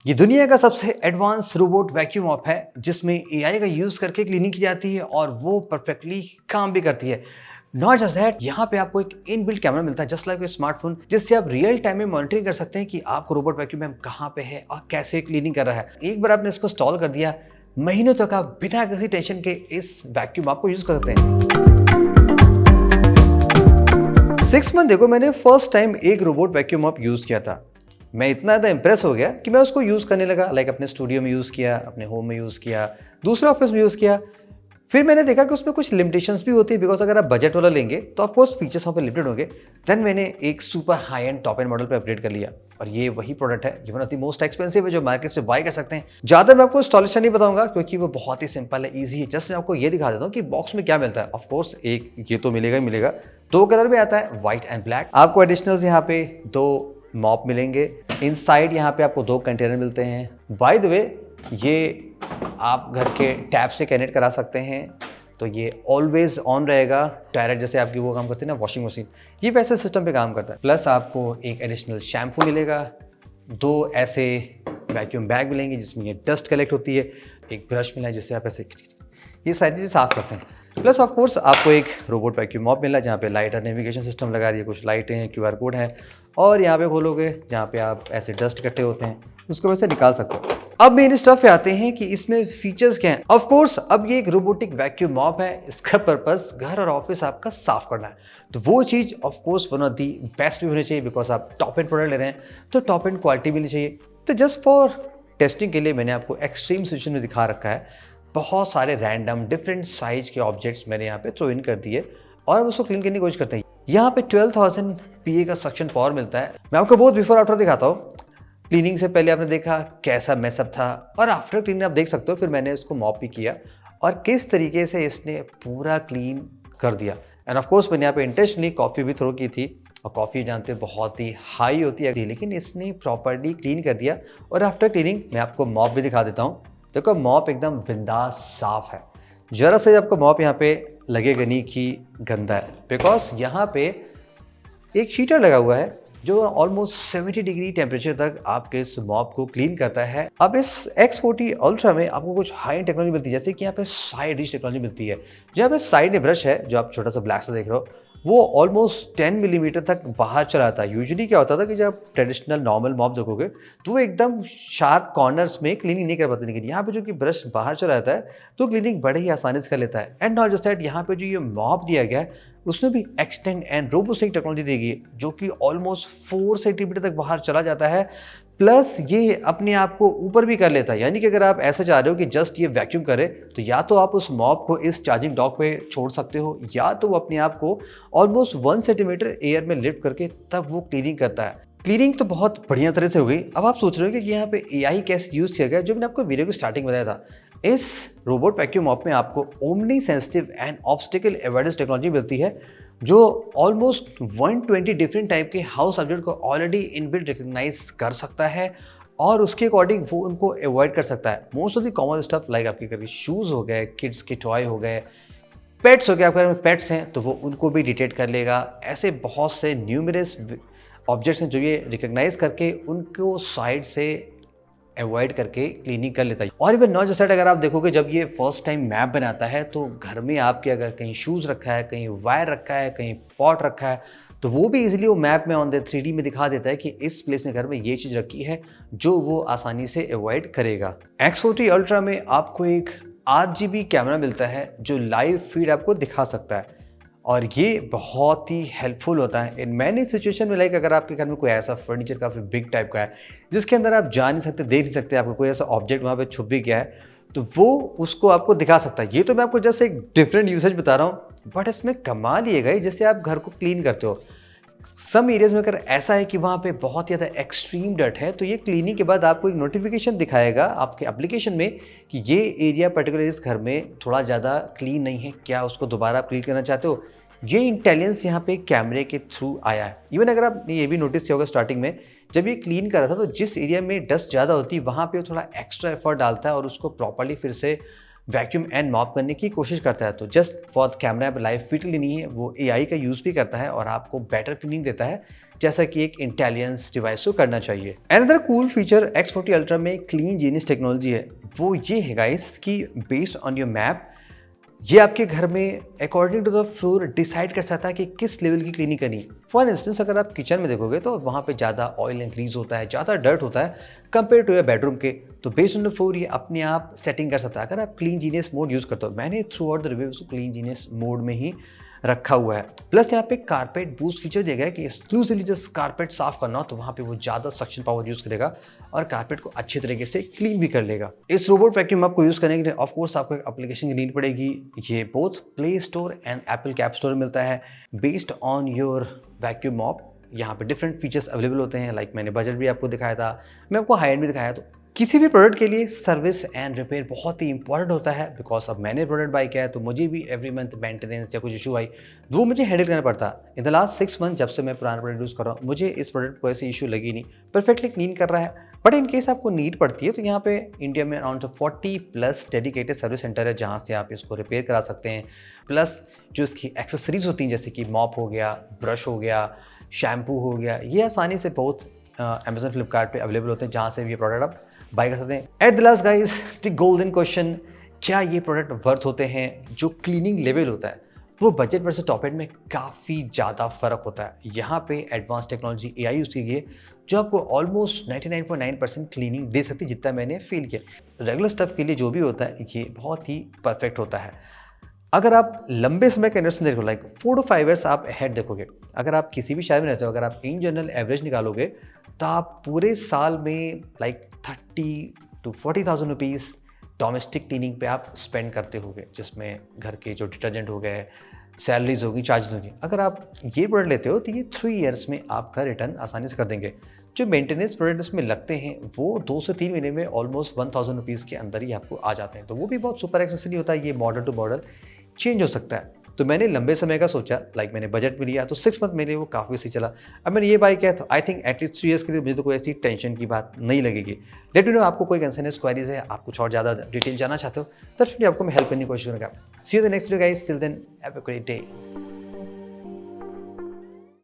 ये दुनिया का सबसे एडवांस रोबोट वैक्यूम मॉप है जिसमें एआई का यूज करके क्लीनिंग की जाती है और वो परफेक्टली काम भी करती है। नॉट जस्ट दैट, यहाँ पे आपको एक इनबिल्ट कैमरा मिलता है जस्ट लाइक स्मार्टफोन, जिससे आप रियल टाइम में मॉनिटरिंग कर सकते हैं कि आपको रोबोट वैक्यूम मैम कहाँ पे है और कैसे क्लीनिंग कर रहा है। एक बार आपने इसको इंस्टॉल कर दिया, महीनों तक आप बिना किसी टेंशन के इस वैक्यूम मॉप को यूज कर सकते हैं। 6 मंथ देखो, मैंने फर्स्ट टाइम एक रोबोट वैक्यूम मॉप यूज किया था। मैं इतना ज़्यादा इंप्रेस हो गया कि मैं उसको यूज़ करने लगा। लाइक अपने स्टूडियो में यूज़ किया, अपने होम में यूज़ किया, दूसरे ऑफिस में यूज़ किया। फिर मैंने देखा कि उसमें कुछ लिमिटेशंस भी होती है, बिकॉज अगर आप बजट वाला लेंगे तो ऑफकोर्स फीचर्स वहाँ पे लिमिटेड होंगे। देन मैंने एक super high and top and model पे अपग्रेड कर लिया और ये वही प्रोडक्ट है, ये one of the most expensive है जो मार्केट से बाय कर सकते हैं। ज़्यादा मैं आपको इंस्टॉलेशन नहीं बताऊंगा क्योंकि वो बहुत ही सिंपल है, ईजी है। जस्ट मैं आपको ये दिखा देता हूँ कि बॉक्स में क्या मिलता है। ऑफकोर्स एक ये तो मिलेगा ही मिलेगा, 2 कलर में आता है, व्हाइट एंड ब्लैक। आपको एडिशनल्स यहाँ पे 2 मॉप मिलेंगे। इनसाइड यहाँ पे आपको 2 कंटेनर मिलते हैं। बाय द वे, ये आप घर के टैप से कनेक्ट करा सकते हैं, तो ये ऑलवेज ऑन रहेगा डायरेक्ट, जैसे आपकी वो काम करती है ना वॉशिंग मशीन, ये वैसे सिस्टम पे काम करता है। प्लस आपको एक एडिशनल शैम्पू मिलेगा, 2 ऐसे वैक्यूम बैग मिलेंगे जिसमें ये डस्ट कलेक्ट होती है, एक ब्रश मिला है जिससे आप ऐसे ये सारी चीज़ें साफ करते हैं। प्लस ऑफ कोर्स आपको एक रोबोट वैक्यूम मॉप मिला जहाँ पे लाइट और नेविगेशन सिस्टम लगा दिया, कुछ लाइटें हैं, क्यूआर कोड है, और यहाँ पे खोलोगे जहाँ पे आप ऐसे डस्ट इकट्ठे होते हैं उसको वैसे निकाल सकते हो। अब मेन स्टफ पे आते हैं कि इसमें फीचर्स क्या हैं। ऑफ कोर्स अब ये एक रोबोटिक वैक्यूम मॉप है, इसका पर्पस घर और ऑफिस आपका साफ करना है, तो वो चीज़ of course one of the best भी होनी चाहिए, बिकॉज आप टॉप एंड प्रोडक्ट ले रहे हैं तो टॉप एंड क्वालिटी भी नहीं चाहिए। तो जस्ट फॉर टेस्टिंग के लिए मैंने आपको एक्सट्रीम सिचुएशन में दिखा रखा है। बहुत सारे रैंडम डिफरेंट साइज के ऑब्जेक्ट्स मैंने यहाँ पे थ्रो इन कर दिए और उसको क्लीन करने की कोशिश करते हैं। यहाँ पे 12,000 PA का सक्शन पावर मिलता है। मैं आपको बहुत बिफोर आफ्टर दिखाता हूँ। क्लीनिंग से पहले आपने देखा कैसा मैसअप था और आफ्टर क्लीनिंग आप देख सकते हो। फिर मैंने उसको मॉप भी किया और किस तरीके से इसने पूरा क्लीन कर दिया। एंड ऑफकोर्स मैंने यहाँ पे इंटेंशनली कॉफ़ी भी थ्रो की थी, और कॉफ़ी जानते हो बहुत ही हाई होती है, लेकिन इसने प्रॉपर्ली क्लीन कर दिया। और आफ्टर क्लीनिंग मैं आपको मॉप भी दिखा देता हूँ। देखो मॉप एकदम बिंदास साफ है, जरा से आपको मॉप यहाँ पे लगेगा नहीं कि गंदा है, बिकॉज यहाँ पे एक शीटर लगा हुआ है जो ऑलमोस्ट 70 डिग्री टेम्परेचर तक आपके इस मॉप को क्लीन करता है। अब इस X40 अल्ट्रा में आपको कुछ हाई टेक्नोलॉजी मिलती है, जैसे कि यहाँ पे साइड डिश टेक्नोलॉजी मिलती है। जो यहाँ पे साइड में ब्रश है जो आप छोटा सा ब्लैक सा देख रहे हो, वो ऑलमोस्ट 10 मिलीमीटर तक बाहर चला आता है। यूजुअली क्या होता था कि जब ट्रेडिशनल नॉर्मल मॉप देखोगे तो वो एकदम शार्प कॉर्नर्स में क्लीनिंग नहीं कर पाते, लेकिन यहाँ पे जो कि ब्रश बाहर चला आता है तो क्लीनिंग बड़े ही आसानी से कर लेता है। एंड नॉट जस्ट दैट, यहाँ पे जो ये मॉप दिया गया है उसमें भी एक्सटेंड एंड रोबोस्टिक टेक्नोलॉजी देगी जो कि ऑलमोस्ट 4 सेंटीमीटर तक बाहर चला जाता है। प्लस ये अपने आप को ऊपर भी कर लेता है, यानी कि अगर आप ऐसा चाह रहे हो कि जस्ट ये वैक्यूम करे तो या तो आप उस मॉप को इस चार्जिंग डॉक पे छोड़ सकते हो, या तो वो अपने आप को ऑलमोस्ट 1 सेंटीमीटर एयर में लिफ्ट करके तब वो क्लीनिंग करता है। क्लीनिंग तो बहुत बढ़िया तरह से हो गई। अब आप सोच रहे हो कि यहाँ पे एआई कैसे यूज किया गया, जो मैंने आपको वीडियो की स्टार्टिंग बताया था। इस रोबोट वैक्यूम मॉप में आपको omni sensitive and obstacle avoidance technology मिलती है जो ऑलमोस्ट 120 डिफरेंट टाइप के हाउस ऑब्जेक्ट को ऑलरेडी इनबिल्ट रिकॉग्नाइज कर सकता है और उसके अकॉर्डिंग वो उनको अवॉइड कर सकता है। Most of the common stuff like आपके घर के शूज़ हो गए, किड्स के टॉय हो गए, पेट्स हो गए, आपके घर में पेट्स हैं तो वो उनको भी डिटेक्ट कर लेगा। ऐसे बहुत से न्यूमरस ऑब्जेक्ट्स हैं जो ये रिकॉग्नाइज करके उनको साइड से अवॉइड करके क्लीनिंग कर लेता है। और इवन नॉट जस्ट दैट, अगर आप देखोगे जब ये फर्स्ट टाइम मैप बनाता है तो घर में आपके अगर कहीं शूज़ रखा है, कहीं वायर रखा है, कहीं पॉट रखा है, तो वो भी इजीली वो मैप में ऑन द 3D में दिखा देता है कि इस प्लेस ने घर में ये चीज़ रखी है, जो वो आसानी से अवॉइड करेगा। X40 अल्ट्रा में आपको एक RGB कैमरा मिलता है जो लाइव फीड आपको दिखा सकता है और ये बहुत ही हेल्पफुल होता है इन मैनी सिचुएशन में। लाइक अगर आपके घर में कोई ऐसा फर्नीचर काफ़ी बिग टाइप का है जिसके अंदर आप जा नहीं सकते, देख नहीं सकते, आपको कोई ऐसा ऑब्जेक्ट वहाँ पे छुप भी गया है, तो वो उसको आपको दिखा सकता है। ये तो मैं आपको जस्ट एक डिफरेंट यूसेज बता रहा हूँ, बट इसमें कमाल ये गई जैसे आप घर को क्लीन करते हो। सम एरियाज में अगर ऐसा है कि वहाँ पे बहुत ही ज़्यादा एक्सट्रीम डर्ट है तो ये क्लीनिंग के बाद आपको एक नोटिफिकेशन दिखाएगा आपके एप्लीकेशन में कि ये एरिया पर्टिकुलर इस घर में थोड़ा ज़्यादा क्लीन नहीं है, क्या उसको दोबारा आप क्लीन करना चाहते हो। ये इंटेलिजेंस यहाँ पे कैमरे के थ्रू आया है। इवन अगर आपने ये भी नोटिस किया होगा स्टार्टिंग में जब ये क्लीन कर रहा था तो जिस एरिया में डस्ट ज़्यादा होती है वहाँ पे थोड़ा एक्स्ट्रा एफर्ट डालता है और उसको प्रॉपर्ली फिर से वैक्यूम एंड मॉप करने की कोशिश करता है। तो just for camera live fit नहीं है, वो एआई का यूज़ भी करता है और आपको बेटर क्लीनिंग देता है, जैसा कि एक इंटेलिजेंस डिवाइस को करना चाहिए। Another cool feature X40 ultra में क्लीन जीनियस टेक्नोलॉजी है, वो ये है गाइस कि बेस्ड ऑन योर मैप ये आपके घर में according to the floor decide कर सकता है कि किस लेवल की क्लीनिंग करनी है। फॉर इंस्टेंस अगर आप किचन में देखोगे तो वहाँ पे ज़्यादा ऑयल इंक्रीज होता है, ज़्यादा डर्ट होता है कंपेयर टू योर बेडरूम के, तो बेस्ड ऑन द फ्लोर ये अपने आप सेटिंग कर सकता है अगर आप क्लीन जीनियस मोड यूज़ करते हो। मैंने थ्रू आउट द रिव्यू उसको क्लीन जीनियस मोड में ही रखा हुआ है। प्लस यहाँ पे कारपेट बूस्ट फीचर दिया गया है कि एक्सक्लूसिवली जस्ट कारपेट साफ करना हो तो वहाँ पे वो ज़्यादा सक्शन पावर यूज़ करेगा और कारपेट को अच्छे तरीके से क्लीन भी कर लेगा। इस रोबोट वैक्यूम मॉप को यूज़ करने के लिए ऑफ कोर्स आपको एक एप्लीकेशन की नीड पड़ेगी। ये both play store and Apple के ऐप स्टोर में मिलता है। Based on your vacuum mop यहाँ पे डिफरेंट फीचर्स अवेलेबल होते हैं। लाइक मैंने बजट भी आपको दिखाया था, मैं आपको हाई एंड भी दिखाया। तो किसी भी प्रोडक्ट के लिए सर्विस एंड रिपेयर बहुत ही इंपॉर्टेंट होता है, बिकॉज अब मैंने प्रोडक्ट बाय किया है तो मुझे भी एवरी मंथ मेंटेनेंस या कुछ इशू आई वो मुझे हैंडल करना पड़ता है। इन द लास्ट 6 मंथ जब से मैं पुराना प्रोडक्ट यूज़ कर रहा हूँ मुझे इस प्रोडक्ट को ऐसी इशू लगी नहीं, परफेक्टली क्लीन कर रहा है। बट इन केस आपको नीड पड़ती है तो यहाँ पे इंडिया में अराउंड 40+ डेडिकेटेड सर्विस सेंटर है जहाँ से आप इसको रिपेयर करा सकते हैं। प्लस जो इसकी एक्सेसरीज होती हैं जैसे कि मॉप हो गया, ब्रश हो गया, शैम्पू हो गया, ये आसानी से बहुत अमेजन फ्लिपकार्ट पे अवेलेबल होते हैं जहाँ से भी ये प्रोडक्ट आप बाय कर सकते हैं। At the last guys the golden question, क्या ये प्रोडक्ट वर्थ होते हैं? जो क्लीनिंग लेवल होता है वो बजट वर्सेस टॉप एंड में काफ़ी ज़्यादा फर्क होता है। यहाँ पे एडवांस टेक्नोलॉजी एआई यूज़ की गई है जो आपको ऑलमोस्ट 99.9% क्लीनिंग दे सकती है जितना मैंने फील किया। रेगुलर स्टफ के लिए जो भी होता है ये बहुत ही परफेक्ट होता है। अगर आप लंबे समय का इन्वेस्टमेंट देखो लाइक 4 to 5 ईयर्स आप अहेड देखोगे, अगर आप किसी भी शहर में रहते हो, अगर आप इन जनरल एवरेज निकालोगे तो आप पूरे साल में like 30 to 40,000 rupees domestic cleaning पे आप स्पेंड करते होगे, जिसमें घर के जो डिटर्जेंट हो गए, सैलरीज होगी, चार्जेस होगी। अगर आप ये प्रोडक्ट लेते हो तो ये 3 ईयर्स में आपका रिटर्न आसानी से कर देंगे। जो मेंटेनेंस प्रोडक्ट इसमें लगते हैं वो 2 से 3 महीने में ऑलमोस्ट 1000 रुपीज़ के अंदर ही आपको आ जाते हैं। तो वो भी बहुत सुपर एक्सेसरी होता है, ये मॉडल टू मॉडल चेंज हो सकता है। तो मैंने लंबे समय का सोचा, लाइक मैंने बजट में लिया तो 6 मंथ मेरे लिए वो काफ़ी सही चला। अब मैंने ये बाय किया तो आई थिंक एटलीस्ट 3 ईयर्स के लिए मुझे तो कोई ऐसी टेंशन की बात नहीं लगेगी। लेट मी नो आपको कोई कंसर्न क्वारीज है, आप कुछ और ज़्यादा डिटेल जानना चाहते हो तो आपको मैं हेल्प करने की कोशिश करूँगा। See you the next video guys, till then have a great day.